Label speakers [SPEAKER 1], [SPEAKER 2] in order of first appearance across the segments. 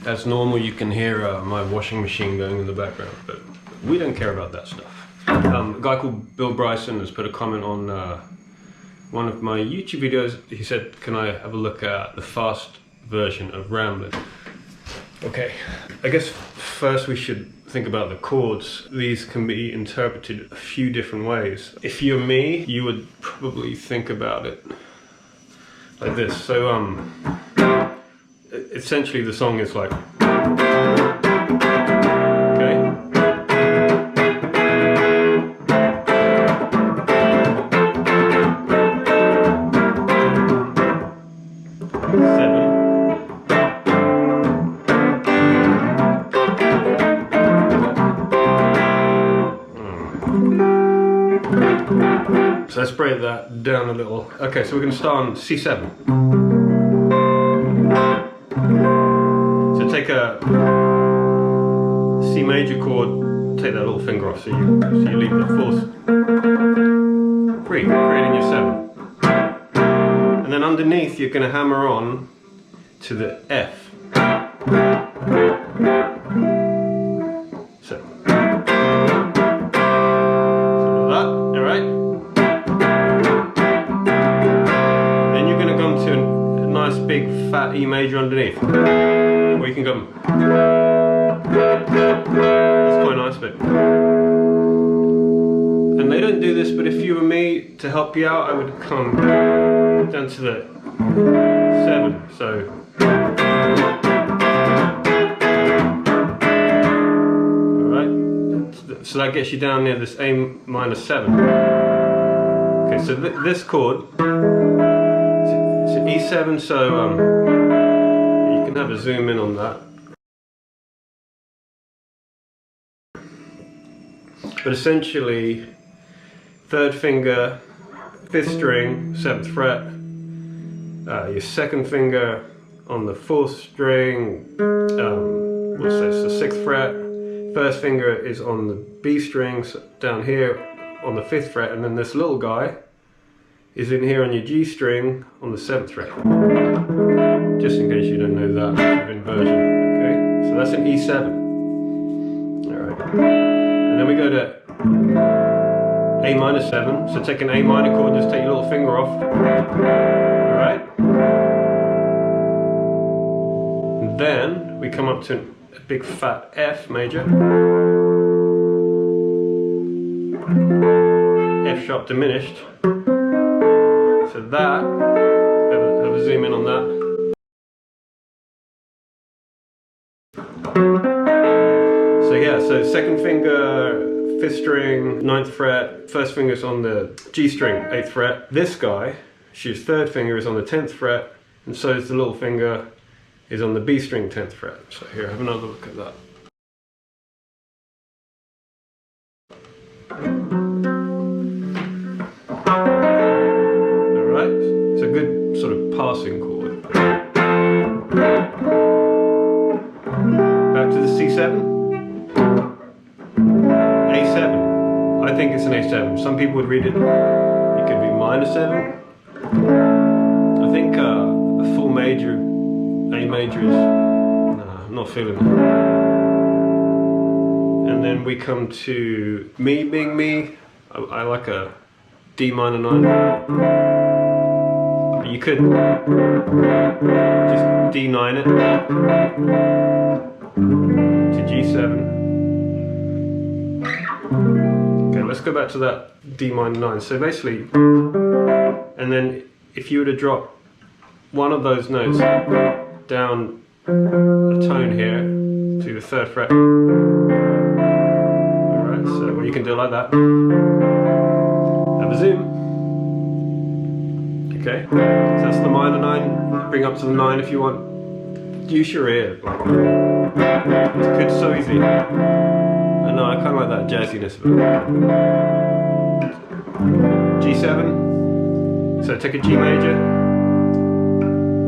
[SPEAKER 1] As normal, you can hear my washing machine going in the background, but we don't care about that stuff. A guy called Bill Bryson has put a comment on one of my YouTube videos. He said, can I have a look at the fast version of Ramblin? Okay, I guess first we should think about the chords. These can be interpreted a few different ways. If you're me, you would probably think about it like this. So essentially the song is like, okay, seven, so let's break that down a little. Okay, so we're going to start on C7. So take a C major chord, take that little finger off, so you leave the fourth free, creating your 7. And then underneath you're going to hammer on to the F. So that, alright? Then you're going to come to a nice big fat E major underneath. Or you can go, that's quite nice, but, and they don't do this, but if you were me, to help you out, I would come down to the 7, so, alright, so that gets you down near this A minor 7. Okay, so this chord, it's an E7, so have a zoom in on that. But essentially, 3rd finger, 5th string, 7th fret, your 2nd finger on the 4th string, what's this, the 6th fret, 1st finger is on the B string, so down here on the 5th fret, and then this little guy is in here on your G string on the 7th fret. Just in case you don't know that sort of inversion. Okay, so that's an E7. Alright. And then we go to A minor 7. So take an A minor chord, just take your little finger off. Alright. And then we come up to a big fat F major. F sharp diminished. So that, have a zoom in on that. So yeah, so 2nd finger, 5th string, 9th fret, 1st finger's on the G string, 8th fret. This guy, his 3rd finger is on the 10th fret, and so is the little finger is on the B string, 10th fret. So here, have another look at that. Alright, it's a good sort of passing chord. Back to the C7. A7. I think it's an A7. Some people would read it. It could be minor 7. I think a full major, A major is. Nah, I'm not feeling it. And then we come to me being me. I like a D minor 9. You could just D9 it to G7. Okay, let's go back to that D minor 9. So basically, and then if you were to drop one of those notes down a tone here to the 3rd fret. Alright, so well, you can do it like that. Have a zoom. Okay, so that's the minor 9. Bring up to the 9 if you want. Use your ear. It's so easy. I know, I kind of like that jazziness of it. G7. So take a G major.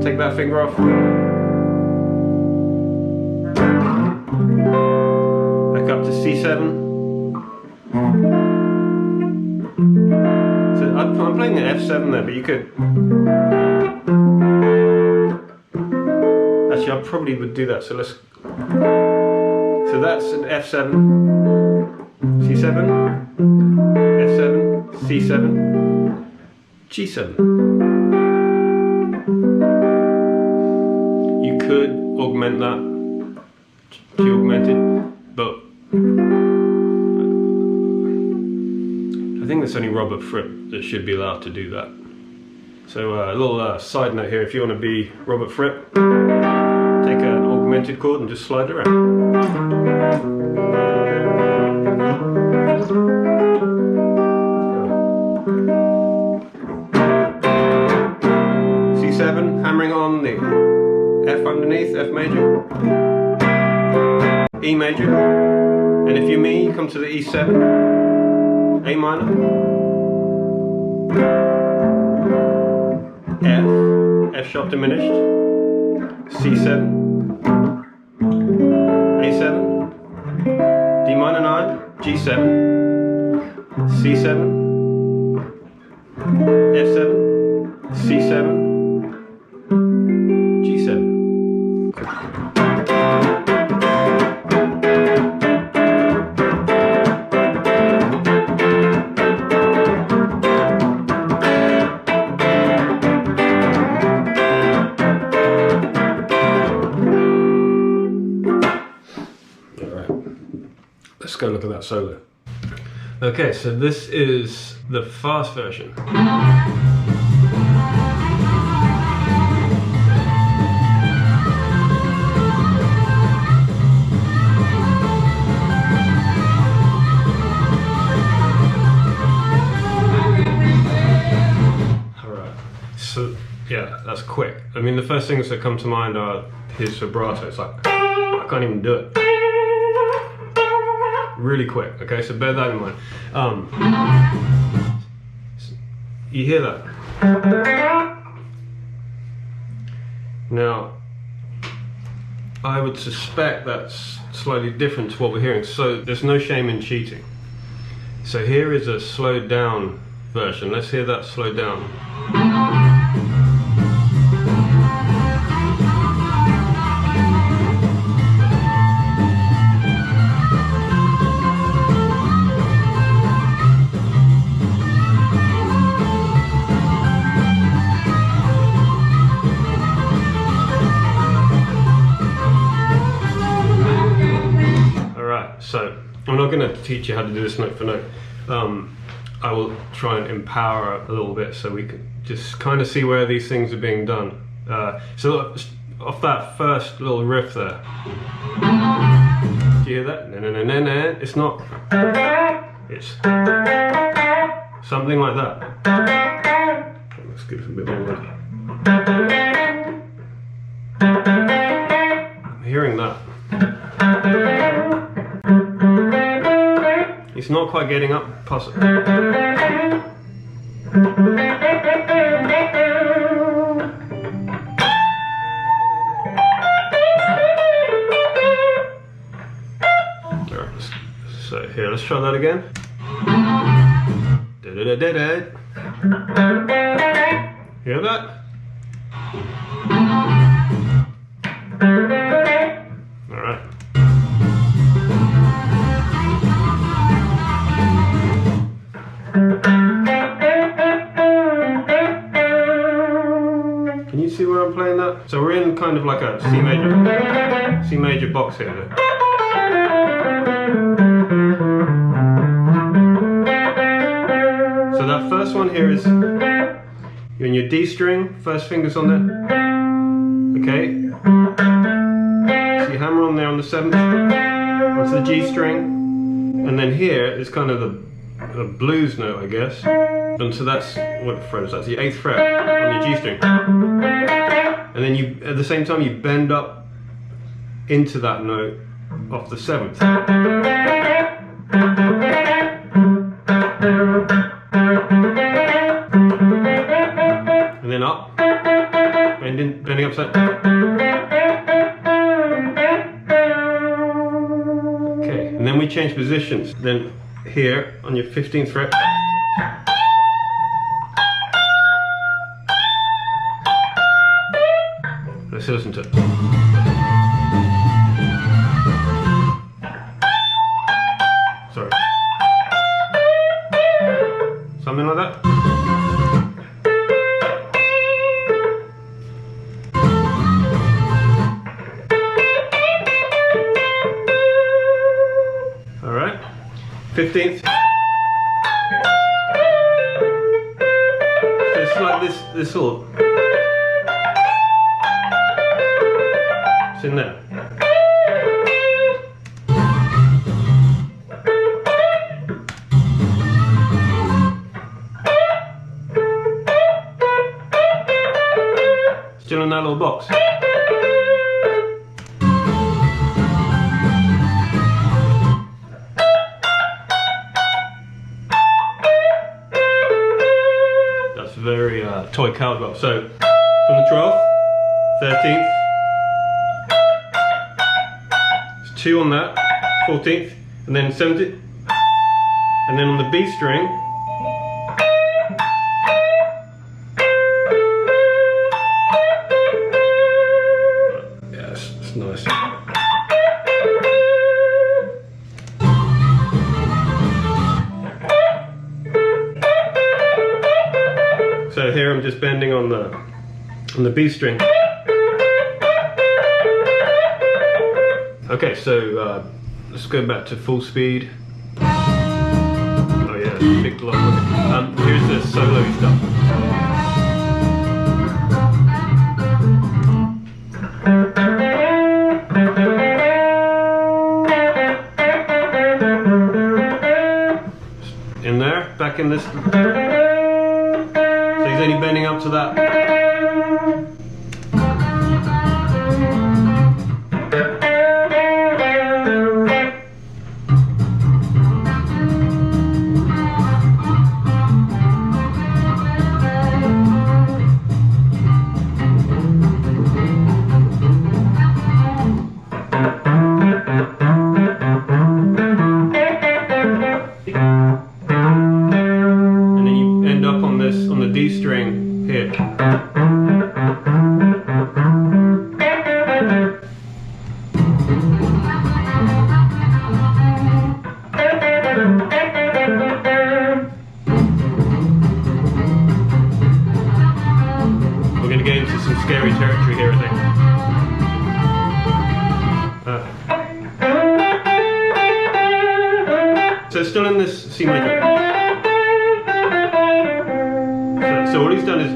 [SPEAKER 1] Take that finger off. Back up to C7. So I'm playing an F7 there, but you could. That's Actually, I probably would do that. So let's. So that's an F7, C7, F7, C7, G7. You could augment that, G augmented, but I think that's only Robert Fripp that should be allowed to do that. So a little side note here, if you want to be Robert Fripp, take an augmented chord and just slide it around. C7, hammering on the F underneath, F major, E major, and if you're me, you come to the E7, A minor, F sharp diminished, C7, A7, D minor 9, G7, C7, F7, C7, G7. Let's go look at that solo. Okay, so this is the fast version. Alright, so yeah, that's quick. I mean, the first things that come to mind are his vibrato. It's like, I can't even do it. Really quick, okay, so bear that in mind. You hear that? Now, I would suspect that's slightly different to what we're hearing, so there's no shame in cheating. So here is a slowed down version. Let's hear that slowed down. So, I'm not going to teach you how to do this note for note. I will try and empower a little bit so we can just kind of see where these things are being done. So, off that first little riff there, do you hear that? Na-na-na-na-na. It's not. It's something like that. Let's give it a bit more. I'm hearing that. It's not quite getting up past it. So here, let's try that again. Da-da-da-da-da. Hear that? Alright. Can you see where I'm playing that? So we're in kind of like a C major box here. So that first one here is you're in your D string, first finger's on there. Okay. So you hammer on there on the 7th, onto the G string, and then here is kind of the blues note, I guess. And so that's what fret is that? That's the 8th fret on your G string. And then you, at the same time, you bend up into that note off the 7th. And then up, bending upside. Okay, and then we change positions. Then here on your 15th fret. Let's listen to it. Sorry. Something like that. All right. 15th. So it's like this sort of. It's in there. Still in that little box. That's very toy cowbell. So from the 12th, 13th, there's 2 on that, 14th, and then 17th, and then on the B string. Nice. So here I'm just bending on the B string. Okay, so let's go back to full speed. Oh yeah, big block. Here's the solo stuff. In there, back in this. So he's only bending up to that. On the D string here. We're going to get into some scary territory here, I think. So it's still in this C major. So what he's done is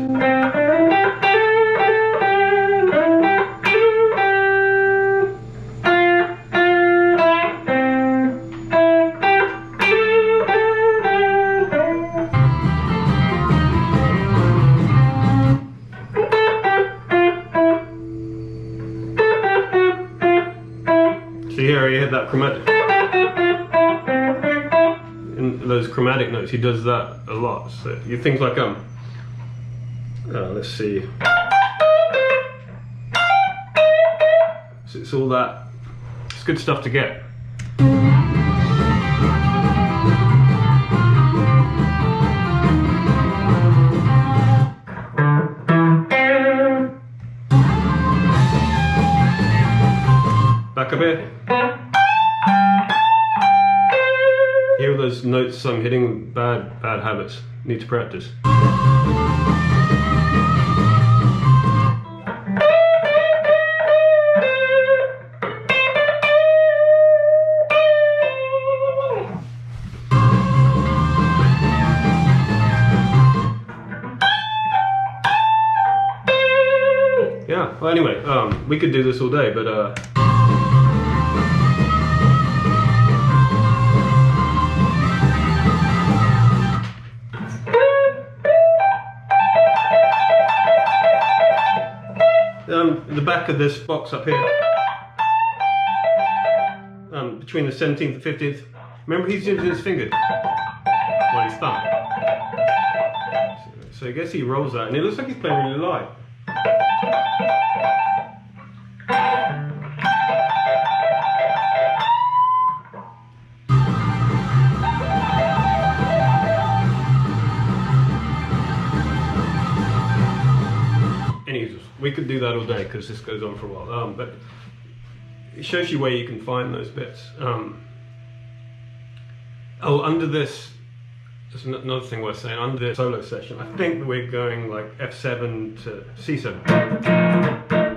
[SPEAKER 1] see here, he had that chromatic. In those chromatic notes, he does that a lot. So you think like let's see. So it's all that. It's good stuff to get. Back a bit. Here are those notes I'm hitting. Bad habits. Need to practice. Yeah, well anyway, we could do this all day, but the back of this box up here, between the 17th and 15th, remember he's using his finger, well his thumb. So I guess he rolls that, and it looks like he's playing really live. Anyways, we could do that all day because this goes on for a while. But it shows you where you can find those bits. Oh, under this, there's another thing worth saying. Under the solo session, I think we're going like F7 to C7.